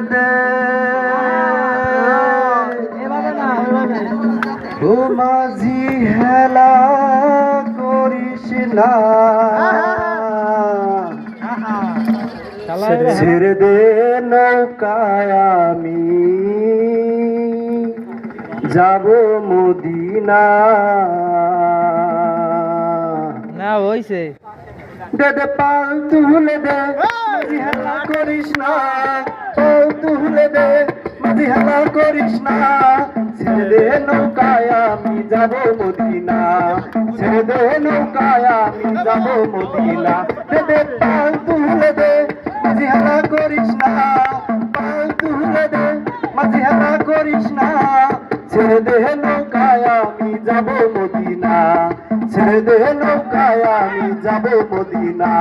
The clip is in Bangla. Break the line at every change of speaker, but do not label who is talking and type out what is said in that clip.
দে ও মাঝি হেলা করিস না ছেড়ে দে নৌকায় আমি যাব মদিনা
না হইছে
দে দে পাল তুলে দে মাঝি হেলা করিস না পাল তুলে দে মাঝি হেলা করিস না ছেড়ে দে নৌকায় আমি যাব মদিনা ছেড়ে দে নৌকায় আমি যাব মদিনা দে দে পাল তুলে দে মাঝি হেলা করিস না পাল তুলে দে মাঝি হেলা করিস না ছেড়ে দে নৌকায় আমি যাব মদিনা ছেড়ে দে নৌকায় আমি যাব মদিনা